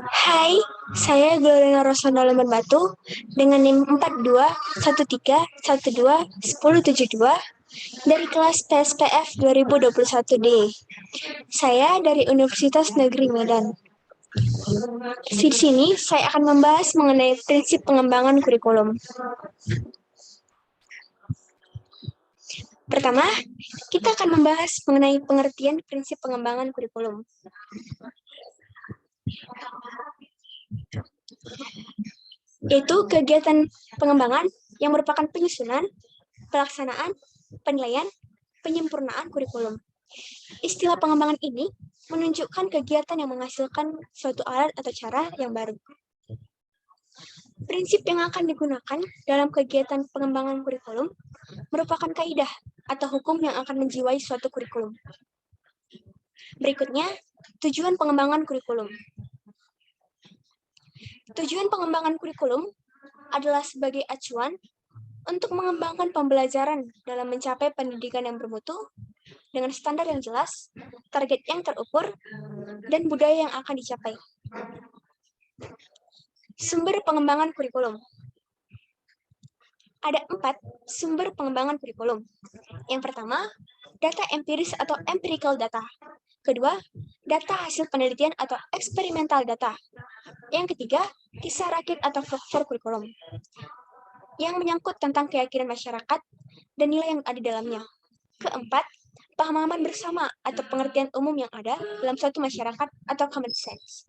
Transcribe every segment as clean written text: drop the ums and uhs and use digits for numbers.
Hai, saya Gloriana Rosana Lemban Batu dengan NIM 4213121072 dari kelas PSPF 2021D. Saya dari Universitas Negeri Medan. Di sini saya akan membahas mengenai prinsip pengembangan kurikulum. Pertama, kita akan membahas mengenai pengertian prinsip pengembangan kurikulum. Yaitu kegiatan pengembangan yang merupakan penyusunan, pelaksanaan, penilaian, penyempurnaan kurikulum. Istilah pengembangan ini menunjukkan kegiatan yang menghasilkan suatu alat atau cara yang baru. Prinsip yang akan digunakan dalam kegiatan pengembangan kurikulum merupakan kaidah atau hukum yang akan menjiwai suatu kurikulum. Berikutnya, tujuan pengembangan kurikulum. Tujuan pengembangan kurikulum adalah sebagai acuan untuk mengembangkan pembelajaran dalam mencapai pendidikan yang bermutu dengan standar yang jelas, target yang terukur, dan budaya yang akan dicapai. Sumber pengembangan kurikulum. Ada 4 sumber pengembangan kurikulum. Yang pertama, data empiris atau empirical data. Kedua, data hasil penelitian atau experimental data. Yang ketiga, kisah rakit atau faktor kurikulum, yang menyangkut tentang keyakinan masyarakat dan nilai yang ada di dalamnya. Keempat, pemahaman bersama atau pengertian umum yang ada dalam suatu masyarakat atau common sense.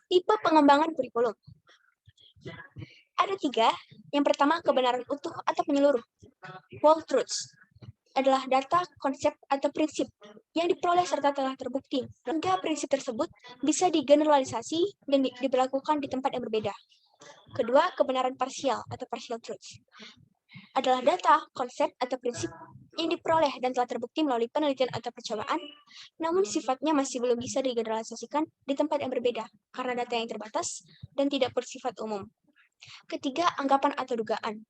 Tipe pengembangan kurikulum. Ada 3. Yang pertama, kebenaran utuh atau menyeluruh. Whole truths adalah data, konsep, atau prinsip yang diperoleh serta telah terbukti. Hingga prinsip tersebut bisa digeneralisasi dan diberlakukan di tempat yang berbeda. Kedua, kebenaran parsial atau partial truths adalah data, konsep, atau prinsip yang diperoleh dan telah terbukti melalui penelitian atau percobaan, namun sifatnya masih belum bisa digeneralisasikan di tempat yang berbeda karena data yang terbatas dan tidak bersifat umum. Ketiga, anggapan atau dugaan.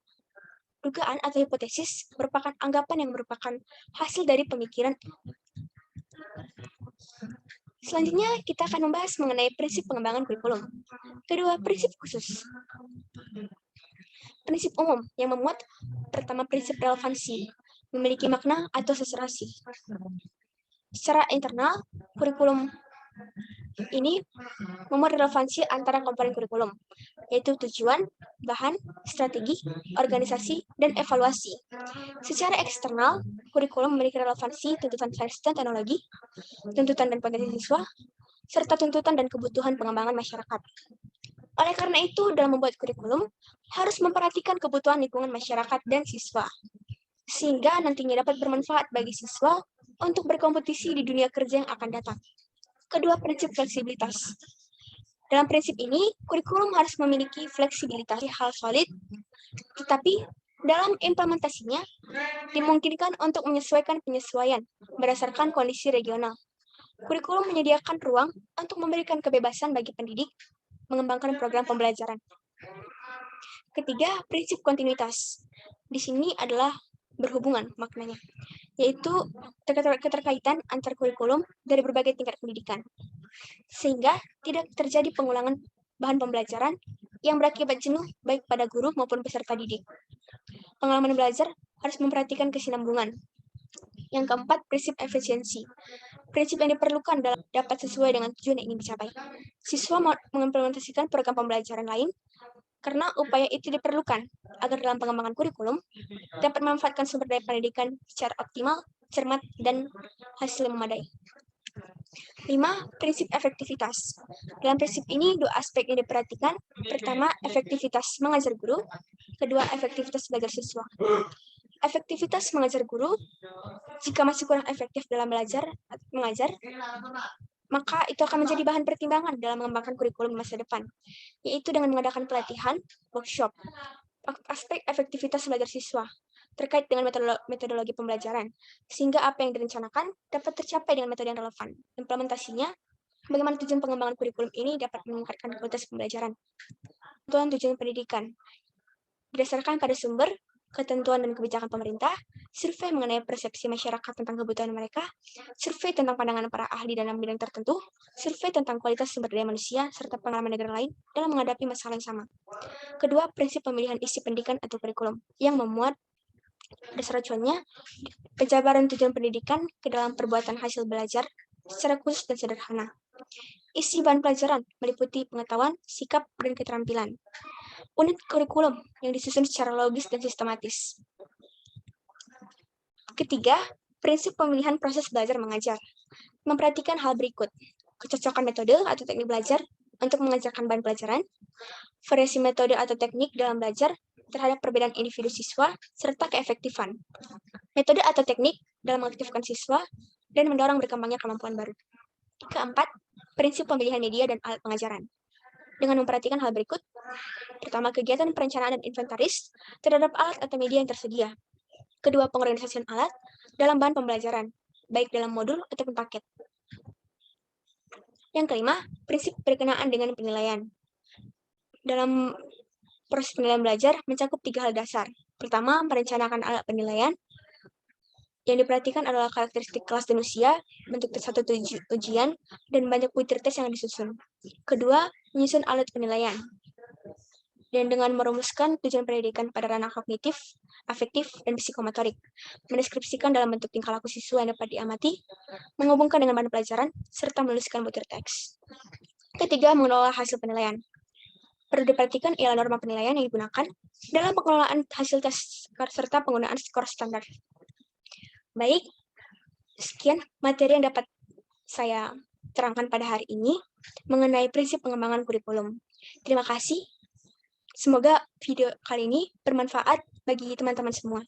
Dugaan atau hipotesis merupakan anggapan yang merupakan hasil dari pemikiran. Selanjutnya, kita akan membahas mengenai prinsip pengembangan kurikulum. Kedua, prinsip khusus. Prinsip umum yang memuat pertama prinsip relevansi, memiliki makna atau seserasi. Secara internal, kurikulum ini memuat relevansi antara komponen kurikulum, yaitu tujuan, bahan, strategi, organisasi, dan evaluasi. Secara eksternal, kurikulum memiliki relevansi tuntutan sains dan teknologi, tuntutan dan potensi siswa, serta tuntutan dan kebutuhan pengembangan masyarakat. Oleh karena itu, dalam membuat kurikulum, harus memperhatikan kebutuhan lingkungan masyarakat dan siswa, sehingga nantinya dapat bermanfaat bagi siswa untuk berkompetisi di dunia kerja yang akan datang. Kedua, prinsip fleksibilitas. Dalam prinsip ini, kurikulum harus memiliki fleksibilitas hal solid, tetapi dalam implementasinya dimungkinkan untuk menyesuaikan penyesuaian berdasarkan kondisi regional. Kurikulum menyediakan ruang untuk memberikan kebebasan bagi pendidik mengembangkan program pembelajaran. Ketiga, prinsip kontinuitas. Di sini adalah berhubungan maknanya, yaitu keterkaitan antar kurikulum dari berbagai tingkat pendidikan, sehingga tidak terjadi pengulangan bahan pembelajaran yang berakibat jenuh baik pada guru maupun peserta didik. Pengalaman belajar harus memperhatikan kesinambungan. Yang keempat, prinsip efisiensi. Prinsip yang diperlukan dapat sesuai dengan tujuan yang ingin dicapai. Siswa mengimplementasikan program pembelajaran lain karena upaya itu diperlukan agar dalam pengembangan kurikulum dapat memanfaatkan sumber daya pendidikan secara optimal, cermat, dan hasil yang memadai. 5. Prinsip efektivitas. Dalam prinsip ini, 2 aspek yang diperhatikan. Pertama, efektivitas mengajar guru. Kedua, efektivitas belajar siswa. Efektivitas mengajar guru, jika masih kurang efektif dalam belajar mengajar, maka itu akan menjadi bahan pertimbangan dalam mengembangkan kurikulum masa depan, yaitu dengan mengadakan pelatihan, workshop. Aspek efektivitas belajar siswa terkait dengan metodologi pembelajaran, sehingga apa yang direncanakan dapat tercapai dengan metode yang relevan. Implementasinya, bagaimana tujuan pengembangan kurikulum ini dapat meningkatkan kualitas pembelajaran. Tujuan pendidikan berdasarkan pada sumber ketentuan dan kebijakan pemerintah, survei mengenai persepsi masyarakat tentang kebutuhan mereka, survei tentang pandangan para ahli dalam bidang tertentu, survei tentang kualitas sumber daya manusia, serta pengalaman negara lain dalam menghadapi masalah yang sama. Kedua, prinsip pemilihan isi pendidikan atau kurikulum yang memuat dasar acuannya penjabaran tujuan pendidikan ke dalam perbuatan hasil belajar secara khusus dan sederhana. Isi bahan pelajaran meliputi pengetahuan, sikap, dan keterampilan. Unit kurikulum yang disusun secara logis dan sistematis. Ketiga, prinsip pemilihan proses belajar mengajar. Memperhatikan hal berikut: kecocokan metode atau teknik belajar untuk mengajarkan bahan pelajaran, variasi metode atau teknik dalam belajar terhadap perbedaan individu siswa, serta keefektifan metode atau teknik dalam mengaktifkan siswa dan mendorong berkembangnya kemampuan baru. Keempat, prinsip pemilihan media dan alat pengajaran. Dengan memperhatikan hal berikut: pertama, kegiatan perencanaan dan inventaris terhadap alat atau media yang tersedia. Kedua, pengorganisasian alat dalam bahan pembelajaran, baik dalam modul ataupun paket. Yang kelima, prinsip berkenaan dengan penilaian. Dalam proses penilaian belajar mencakup 3 hal dasar. Pertama, merencanakan alat penilaian. Yang diperhatikan adalah karakteristik kelas dan usia, bentuk satu ujian, dan banyak butir tes yang disusun. Kedua, menyusun alat penilaian. Dan dengan merumuskan tujuan pendidikan pada ranah kognitif, afektif, dan psikomotorik, mendeskripsikan dalam bentuk tingkah laku siswa yang dapat diamati, menghubungkan dengan bahan pelajaran, serta menuliskan butir teks. Ketiga, mengelola hasil penilaian. Perlu diperhatikan ialah norma penilaian yang digunakan dalam pengelolaan hasil tes serta penggunaan skor standar. Baik, sekian materi yang dapat saya terangkan pada hari ini mengenai prinsip pengembangan kurikulum. Terima kasih. Semoga video kali ini bermanfaat bagi teman-teman semua.